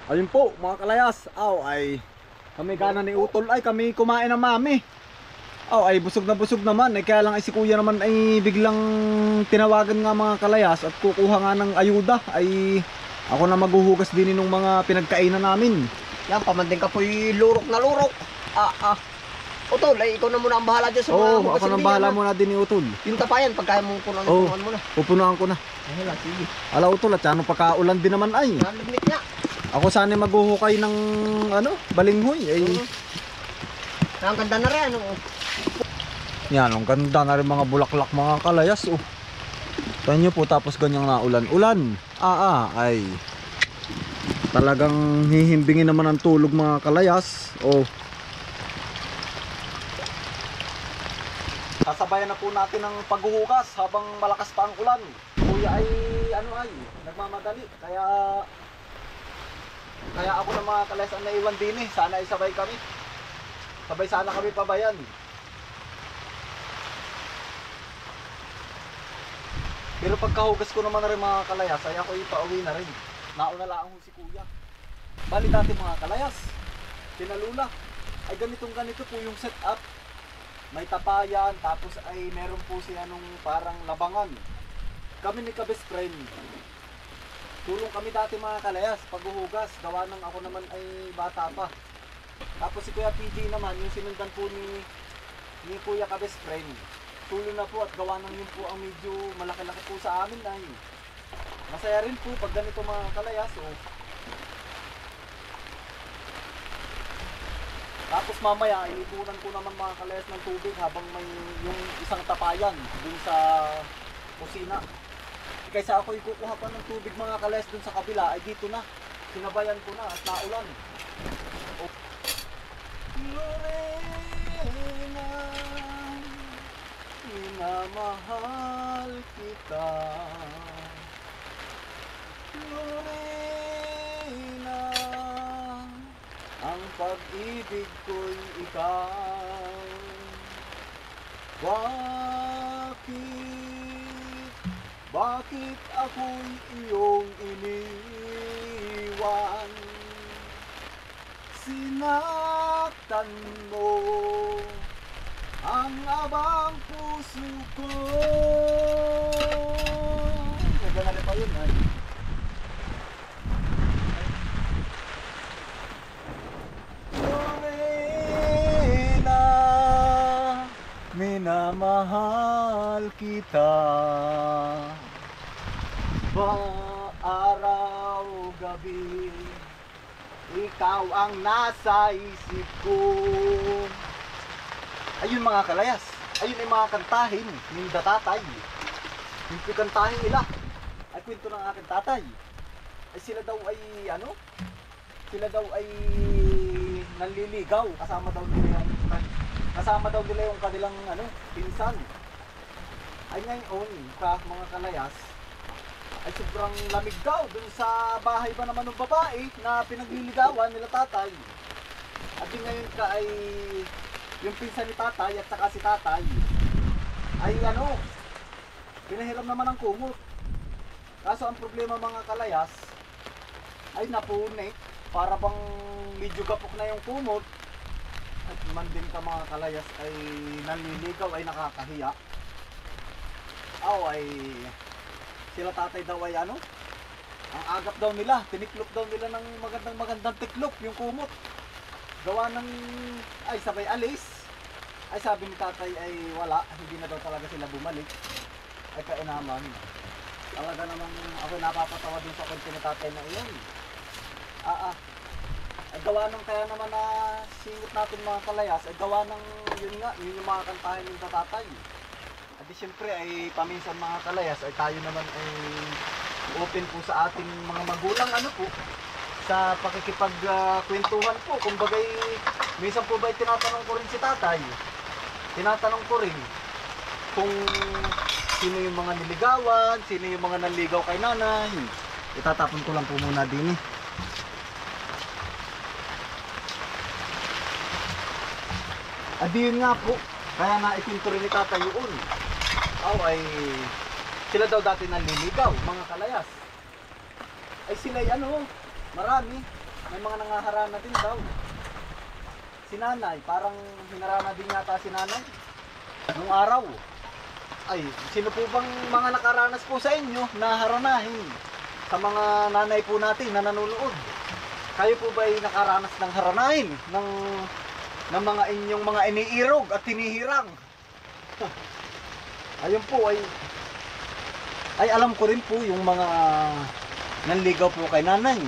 Ayun po mga kalayas, ay kami gana ni Utol ay kami kumain ng mami. Ay busog na busog naman, kaya lang ay si kuya naman ay biglang tinawagan nga mga kalayas at kukuha nga ng ayuda. Ay ako na maghuhugas din ng mga pinagkainan namin. Yan, pamanding ka po'y lurok na lurok. Utol, ay ikaw na muna ang bahala dyan sa mga Oo, ako nang bahala muna din ni Utol. Yung tapayan, pagkaya mong punuan mo na. Pupunuan ko na. Ay, sige. Ala Utol, at ano pagkaulan din naman ay. Nalimit niya. Ako sana maghuhukay ng balinghoy ay. Ang ganda na rin. Yan, ang ganda na rin mga bulaklak mga kalayas. Tignan nyo po, tapos ganyang naulan-ulan. Ay talagang hihimbingin naman ang tulog mga kalayas. Sasabayan na po natin ang paghuhugas habang malakas pa ang ulan. Kuya ay nagmamadali. Kaya ako na mga kalayas ang naiwan din eh. Sana isabay kami. Sabay sana kami pabayan. Pero pagkahugas ko naman na rin mga kalayas, ay ako ipauwi na rin. Nauna lang si kuya. Bali dati mga kalayas, pinalula. Ay ganito po yung setup. May tapayan, tapos ay meron po siya nung parang labangan. Kami ni ka-best friend. Tulong kami dati mga kalayas, paghuhugas. Gawa ng ako naman ay bata pa. Tapos si Kuya PJ naman, yung sinundan po ni Kuya ka-best friend. Tulo na po at gawa ng yun po ang medyo malaki-laki po sa amin na yun. Masaya rin po pag ganito mga kalayas. Tapos mamaya inipunan ko naman mga kalayas ng tubig habang may yung isang tapayan dun sa kusina. Kaysa ako kukuha pa ng tubig mga kalayas dun sa kabila ay dito na. Sinabayan ko na at naulan. Lorena, minamahal kita. Lorena, ang pag-ibig ko'y ikaw. Bakit ako'y iyong iniwan? Sinaktan mo ang abang puso ko. Naglalala pa yun ay. Lorena, minamahal kita. Araw gabi, ikaw ang nasa isip ko. Ayun mga kalayas, ayun ay mga kantahin ng tatay. Yung kantahin nila ay kwento ng aking tatay. Ay sila daw ay nanliligaw. Kasama daw nila yung kanilang pinsan. Ay ngayon mga kalayas, ay sobrang lamig daw dun sa bahay ba naman ng babae na pinagliligawan nila tatay. At yun ngayon ay yung pinsan ni tatay at saka si tatay ay pinahiram naman ng kumot. Kaso ang problema mga kalayas ay napunik, para bang medyo gapok na yung kumot. At man din ka mga kalayas ay nanliligaw ay nakakahiya. Ay sila tatay daw ay ang agap daw nila, tiniklop daw nila ng magandang tiklop yung kumot. Gawa ng ay sabay alis. Ay sabi ni tatay ay wala, hindi na daw talaga sila bumalik. Ay kainaman. Talaga namang ako napapatawa dun sa kwento ni tatay na iyon. Ay gawa ng kaya naman na singot natin mga kalayas, ay gawa ng yun yung mga kantahin ng tatay. At di syempre ay paminsan mga kalayas ay tayo naman ay open po sa ating mga magulang sa pakikipagkwentuhan po. Kumbagay minsan po ba tinatanong ko rin si tatay. Tinatanong ko rin kung sino yung mga niligawan, sino yung mga nanligaw kay nanay. Itatapon ko lang po muna din eh. At yun nga po, kaya naitinto rin ni tatay yun. Ay sila daw dati nanliligaw, mga kalayas. Ay sila marami. may mga nangaharana din daw. Si nanay, parang hinarana din yata si nanay nung araw. Ay, sino po bang mga nakaranas po sa inyo na haranahin? Sa mga nanay po natin na nanonood. Kayo po ba ay nakaranas ng haranahin ng mga inyong mga iniirog at tinihirang? Ayun po ay alam ko rin po yung mga nanligaw po kay nanay.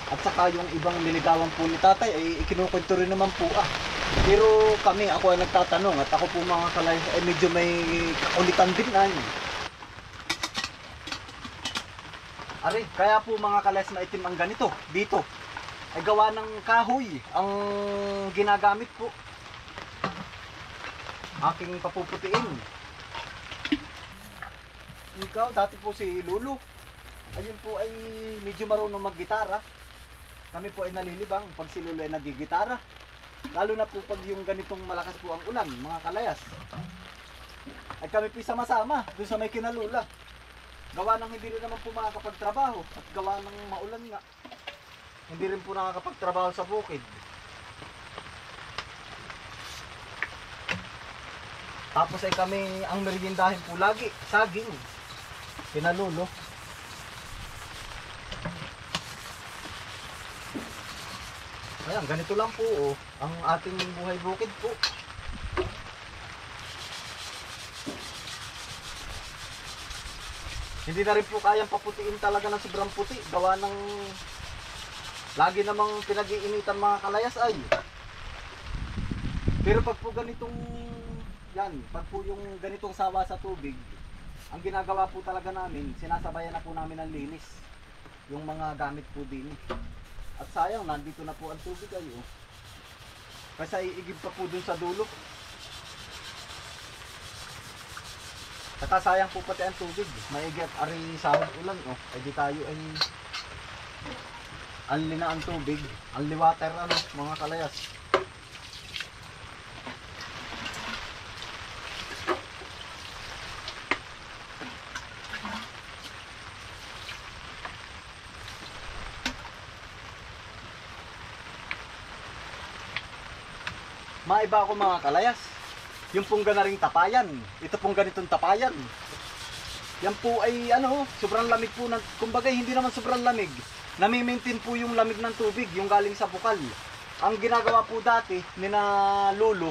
At saka yung ibang niligawan po ni tatay ay ikinukwento rin naman po Pero kami, ako ay nagtatanong at ako po mga kalay ay medyo may kakulitan din Ari, kaya po mga kalayas na itim ang ganito dito ay gawa ng kahoy ang ginagamit po. Aking papuputiin. Ikaw, dati po si Lulu. Ayun po ay medyo marunong maggitara. Kami po ay nalilibang pag si Lulu ay nagigitara. Lalo na po pag yung ganitong malakas po ang ulan, mga kalayas. Ay kami po sama-sama doon sa may kinalula. Gawa ng hindi rin naman po makakapagtrabaho at gawa ng maulan nga. Hindi rin po nakakapagtrabaho sa bukid. Tapos ay kami ang meriendahin po lagi, saging. Pinalulo. Ayan, ganito lang po ang ating buhay bukid po. Hindi na rin po kayang paputiin talaga ng sobrang puti. Gawa ng lagi namang pinag-iinitan mga kalayas ay. Pero pag po ganitong pag po yung ganitong sawa sa tubig, ang ginagawa po talaga namin, sinasabayan na po namin ng linis yung mga gamit po din. At sayang, nandito na po ang tubig ay kasi iigib pa po dun sa dulo. Saka sayang po pati ang tubig. Maigi at ari sahod ulan ay di tayo ay anli na ang tubig. Anli water mga kalayas. Maiba ako mga kalayas. Yung pong ganaring tapayan. Ito pong ganitong tapayan. Yan po ay sobrang lamig po. Kumbaga hindi naman sobrang lamig. Nami-maintain po yung lamig ng tubig. Yung galing sa bukal. Ang ginagawa po dati ni na Lolo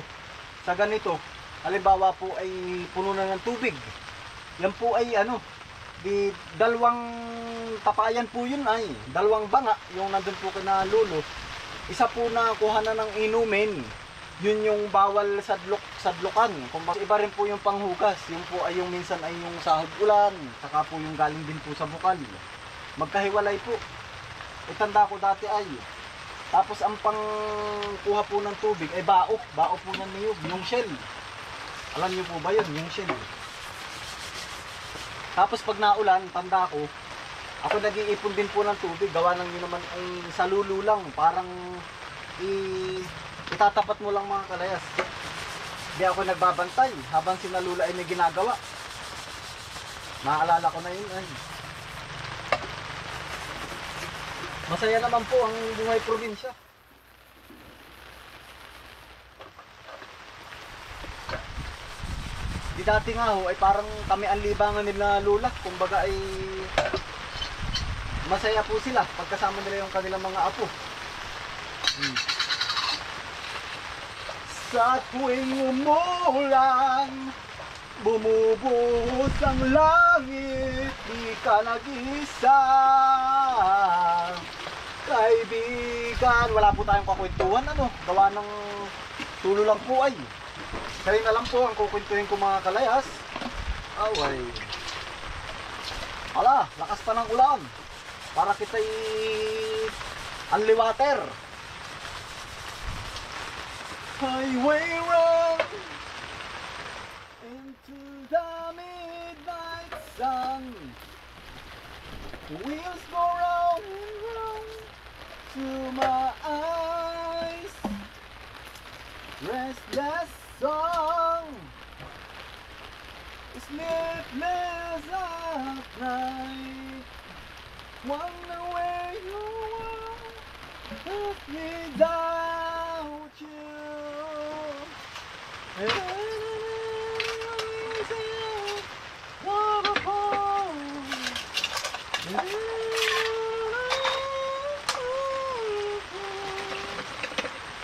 sa ganito. Halimbawa po ay puno na ng tubig. Yan po ay dalawang tapayan po yun ay. Dalawang banga. Yung nandun po kina Lolo. Isa po na kuha na ng inumin. Yun yung bawal sadlukan. Kumbaga iba rin po yung panghugas. Yung po ay yung minsan ay yung sahod ulan, saka po yung galing din po sa bukal. Magkahiwalay po. Itanda ko dati ay. Tapos ang pangkuha po ng tubig ay bao. Bao po ng niyog, yung shell. Alam niyo po ba yun, yung shell? Tapos pag naulan, tanda ko, ako nag-iipon din po ng tubig. Gawa ng yun naman ay sa lulo lang. Parang itatapat mo lang mga kalayas. Di ako nagbabantay habang si Lula ay may ginagawa. Naalala ko na yun ay. Masaya naman po ang buhay probinsya. Di dati nga ay parang kami ang libangan nila Lula. Kumbaga ay masaya po sila pagkasama nila yung kanilang mga apo. Sa tuwing umulan, bumubuhos ang langit, di ka nag-isa. Kaibigan, wala po tayong kakwentuhan gawa ng tulo lang po ay. Kaya na lang po ang kukwentuhin ko mga kalayas. Away. Ala, lakas pa ng ulan. Para kita'y unliwater. Highway run into the midnight sun. Wheels go round and round to my eyes. Restless song, sleepless at night. Wonder where you are. without you.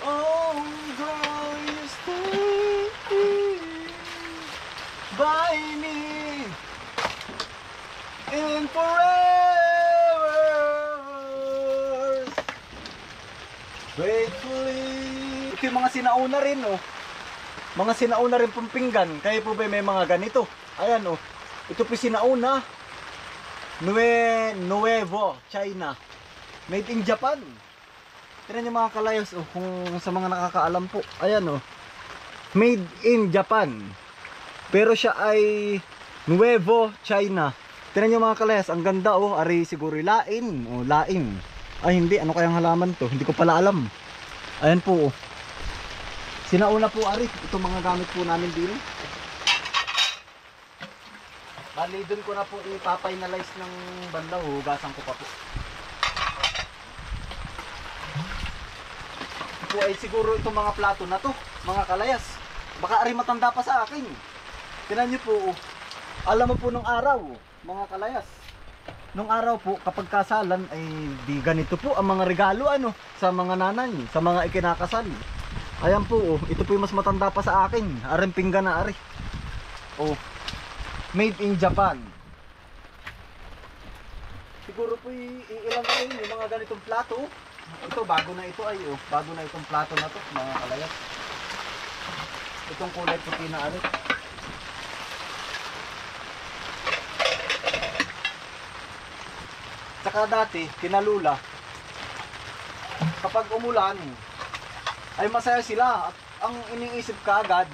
Oh, girl, you stay by me and forever faithfully. Ito yung mga sinauna rin, oh. Mga sinauna rin pong pinggan. Kaya po ba may mga ganito? Ayan, oh. Ito po sinauna. Nuevo, China. Made in Japan. Tignan niyo mga kalayas, oh, kung sa mga nakakaalam po. Ayan, oh. Made in Japan. Pero siya ay Nuevo, China. Tignan niyo mga kalayas, ang ganda, oh. Ari siguro lain, oh, lain. Ay hindi, ano kayang halaman to? Hindi ko pala alam. Ayan po, oh. Sinauna po ari, itong mga gamit po namin din. Bali, dun ko na po ipapinalize ng banda, hugasan ko pa po. Po ay siguro itong mga plato na to, mga kalayas. Baka ari matanda pa sa akin. Tingnan niyo po, oh. Alam mo po nung araw, mga kalayas. Nung araw po, kapag kasalan ay di ganito po ang mga regalo ano sa mga nanay, sa mga ikinakasal. Ayan po, oh. Ito po yung mas matanda pa sa akin. Aring pinggan na ari. Oh. Made in Japan. Siguro po iilang na rin yung mga ganitong plato. Ito bago na ito ay, oh. Bago na itong plato na to, mga kalayas. Itong kulay puti na ari. Tsaka dati, kinalula, kapag umulan, ay masaya sila. At ang iniisip ka agad,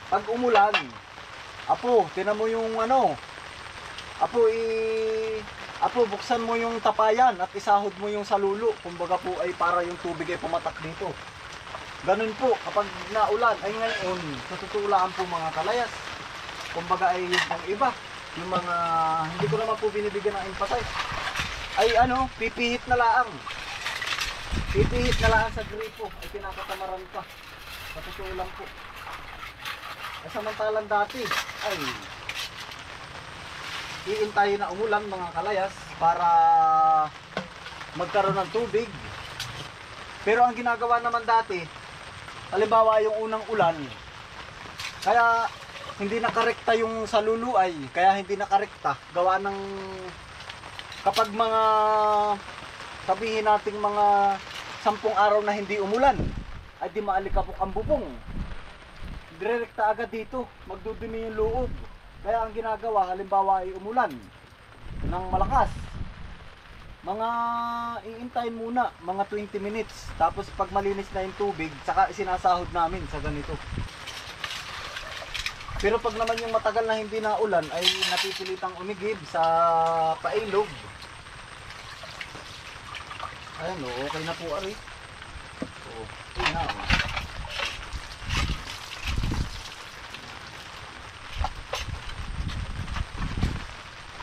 pag umulan, apo, tinan mo yung ano, apo, buksan mo yung tapayan at isahod mo yung salulo. Kumbaga po ay para yung tubig ay pumatak dito. Ganun po, kapag naulan, ay ngayon, natutulaan po mga kalayas. Kumbaga ay yung pang iba. Yung mga hindi ko naman po binibigyan ng emphasis ay ano, pipihit na laang sa gripo ay pinakatamaran pa sa totoo lang po. Ay samantalang dati ay iintayin na umulan mga kalayas para magkaroon ng tubig. Pero ang ginagawa naman dati, halimbawa yung unang ulan, kaya hindi nakarekta yung saluluay, kaya hindi nakarekta. Gawa ng kapag mga sabihin nating mga 10 araw na hindi umulan, ay di maalikabok ang bubong. Direkta agad dito, magdudumi yung loob. Kaya ang ginagawa, halimbawa ay umulan ng malakas, mga iintayin muna, mga 20 minutes. Tapos pag malinis na yung tubig, saka isinasahod namin sa ganito. Pero pag naman yung matagal na hindi na ulan ay napipilitang umigib sa pailog. Ayan o, okay na po ari. Okay na o.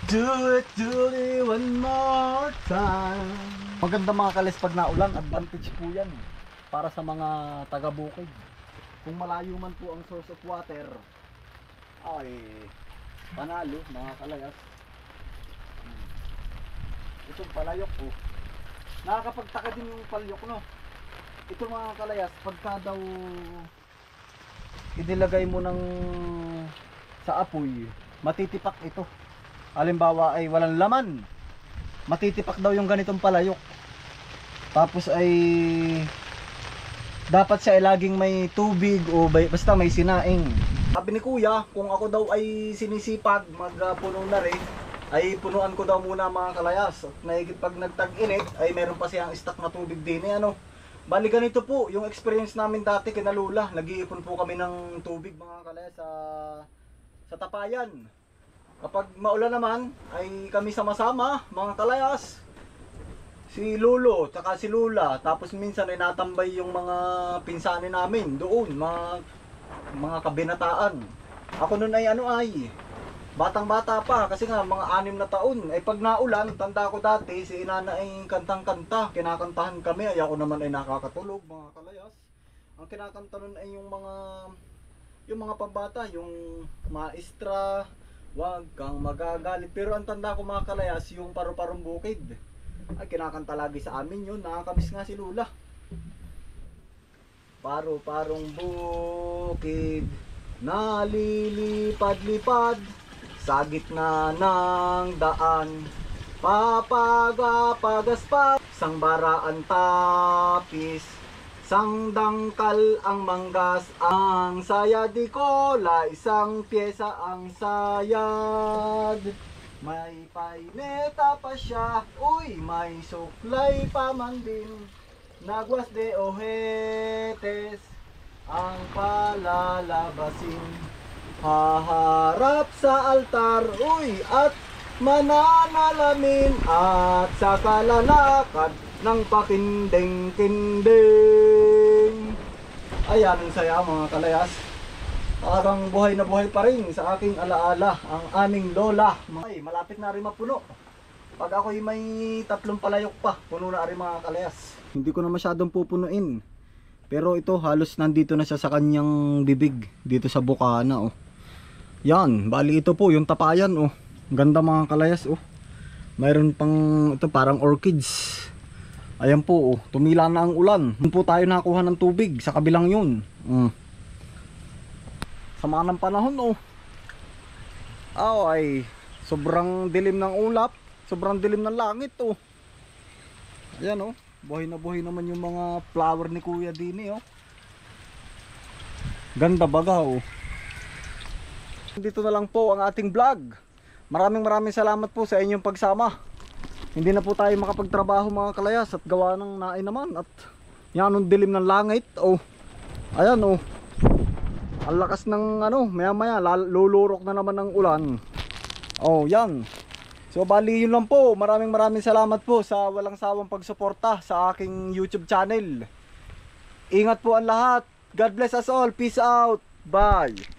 Do it one more time. Maganda mga kalis pag naulan, advantage po yan para sa mga taga-bukid. Kung malayo man po ang source of water, ay panalo mga kalayas. Itong palayok oh. Nakakapagtaka din yung palyok no. Ito mga kalayas, pagka daw idilagay mo ng sa apoy, matitipak ito. Halimbawa ay walang laman, matitipak daw yung ganitong palayok. Tapos ay dapat siya ay laging may tubig o basta may sinaing. Sabi ni kuya, kung ako daw ay sinisipag magpuno na rin, ay punuan ko daw muna mga kalayas. At naigit pag nagtag-init, ay meron pa siyang stock na tubig din eh, ano. Bali ganito po, yung experience namin dati kinalula. Nag-iipon po kami ng tubig mga kalayas sa tapayan. Kapag maulan naman, ay kami sama-sama mga kalayas. Si Lolo, tsaka si Lula. Tapos minsan ay natambay yung mga pinsanin namin doon, mga kabinataan. Ako nun ay Batang-bata pa kasi nga mga 6 na taon. Ay pag naulan, tanda ko dati si inana ay kantang-kanta, kinakantahan kami. Ay ako naman ay nakakatulog mga kalayas. Ang kinakanta nun ay yung mga pambata, yung maestra, wag kang magagalit. Pero ang tanda ko mga kalayas, yung Paru-Parong Bukid. Ay kinakanta lagi sa amin yun, nakakamiss nga si Lula. Paru-Parong Bukid, nalilipad-lipad sa gitna ng daan, papagapagaspa sang baraan tapis, sang dangkal ang manggas, ang sayad di kola, isang pyesa ang sayad. May paineta pa siya, uy, may suklay pa man din, nagwas de ojetes ang palalabasin. Haharap sa altar, uy, at mananalamin, at sa kalalakad ng pakinding-kinding. Ayan, ang saya mga kalayas. Parang buhay na buhay pa rin sa aking alaala ang aming lola. Ay, malapit na rin mapuno. Pag ako'y may 3 palayok pa, puno na rin mga kalayas. Hindi ko na masyadong pupunuin. Pero ito halos nandito na siya sa kanyang bibig dito sa bukana, oh. Yan, bali ito po yung tapayan, oh. Ganda mga kalayas, oh. Mayroon pang ito parang orchids. Ayan po, oh. Tumila na ang ulan. Doon po tayo nakakuha ng tubig sa kabilang yun. Sama ng panahon, oh. Oh, ay sobrang dilim ng ulap, sobrang dilim ng langit, oh. Ayan, oh. Buhay na buhay naman yung mga flower ni Kuya Dini, oh. Ganda baga, oh. Dito na lang po ang ating vlog. Maraming salamat po sa inyong pagsama. Hindi na po tayo makapagtrabaho mga kalayas at gawa ng nain naman. At yan ang dilim ng langit, oh. Ayan, oh. Ang lakas ng maya maya lulurok na naman ng ulan. Oh, yan. So bali yun lang po. Maraming salamat po sa walang sawang pagsuporta sa aking YouTube channel. Ingat po ang lahat. God bless us all. Peace out. Bye.